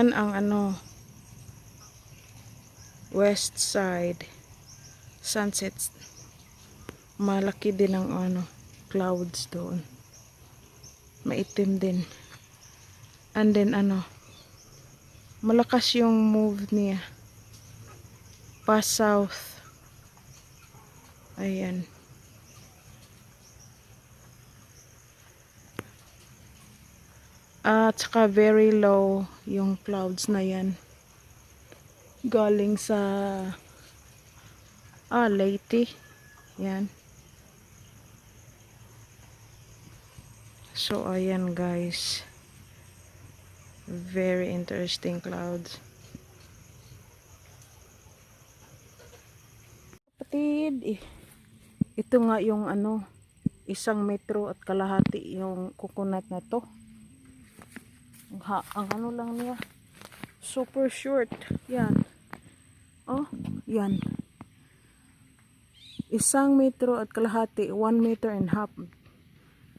Doon ang west side sunset. Malaki din ang clouds doon. Maitim din. And then malakas yung move niya pa south. Ayan. At saka very low yung clouds na yan. Galing sa Leyte. Yan. So ayan guys. Very interesting clouds. Kapatid, ito nga yung isang metro at kalahati yung coconut na to. Ang lang niya, super short. Yan. Oh, yan. 1 metro at kalahati, 1 meter and half.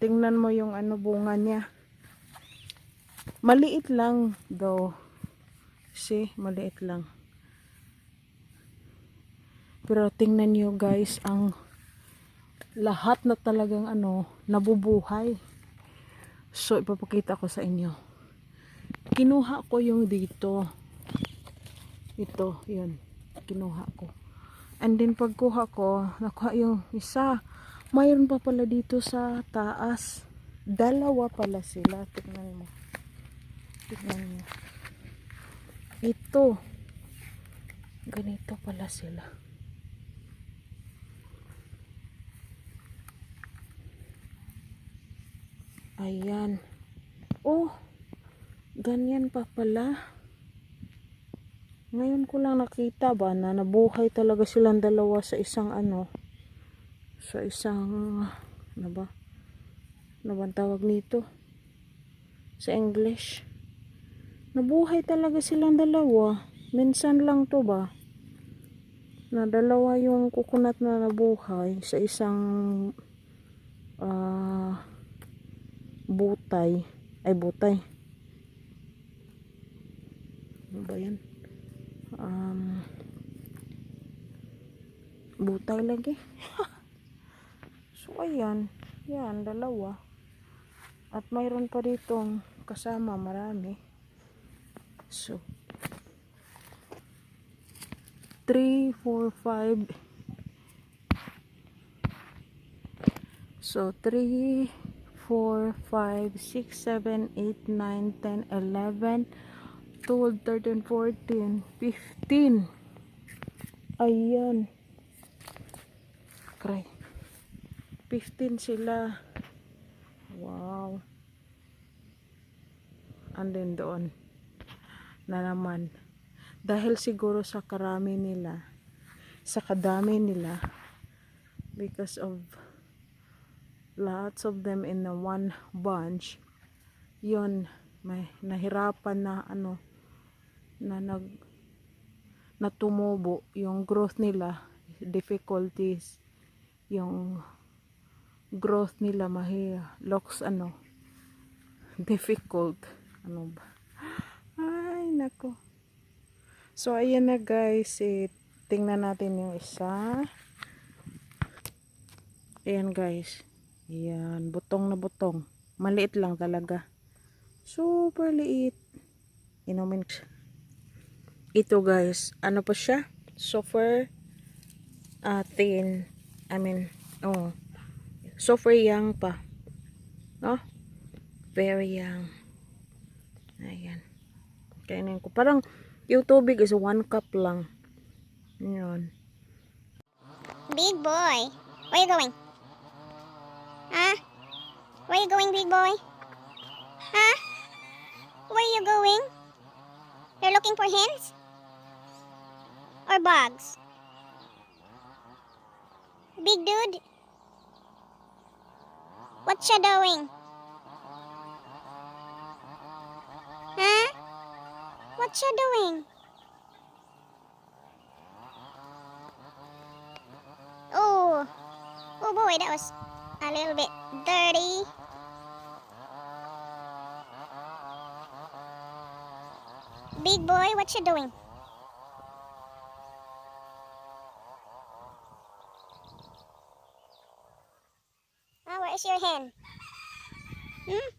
Tingnan mo yung bunga niya. Maliit lang though. See, maliit lang. Pero tingnan niyo guys, ang lahat na talagang nabubuhay. So ipapakita ko sa inyo. Kinuha ko yung dito. Ito, yun. Kinuha ko. And then pagkuha ko, nakuha yung isa. Mayroon pa pala dito sa taas. 2 pala sila. Tingnan mo. Tingnan mo. Ito. Ganito pala sila. Ayan. Oh, ganyan pa pala. Ngayon ko lang nakita ba na nabuhay talaga silang 2 sa isang sa isang ba? Ano bang tawag nito? Sa English. Nabuhay talaga silang 2. Minsan lang to ba? Na 2 yung coconut na nabuhay sa isang butay. Ay, butay. Ano ba yan? Butay lagi. So, ayan. Yan, 2. At mayroon pa ditong kasama, marami. So, 3, 4, 5. So, 3, 4, 5, 6, 7, 8, 9, 10, 11, 12, 13, 14, 15. Ayan. Cry. 15 sila. Wow. And then doon na naman. Dahil siguro sa karami nila, sa kadami nila, because of lots of them in the one bunch, yun, may nahirapan na na tumubo yung growth nila, difficulties, yung growth nila looks difficult, ba, ay nako. So ayan na guys, tingnan natin yung isa. Ayan guys, ayan, butong na butong, maliit lang talaga, super liit. Inumin ito guys, pa siya, super thin, super young pa, no? Very young. Ayan, kainin ko, parang yung tubig is 1 cup lang. Ayan. Big boy, where you going? Huh? Where you going, big boy? Huh? Where you going? You're looking for hens? Or bugs? Big dude? What you doing? Huh? What you doing? Oh boy, that was a little bit dirty. Big boy, what you doing? Where is your hen? Hmm?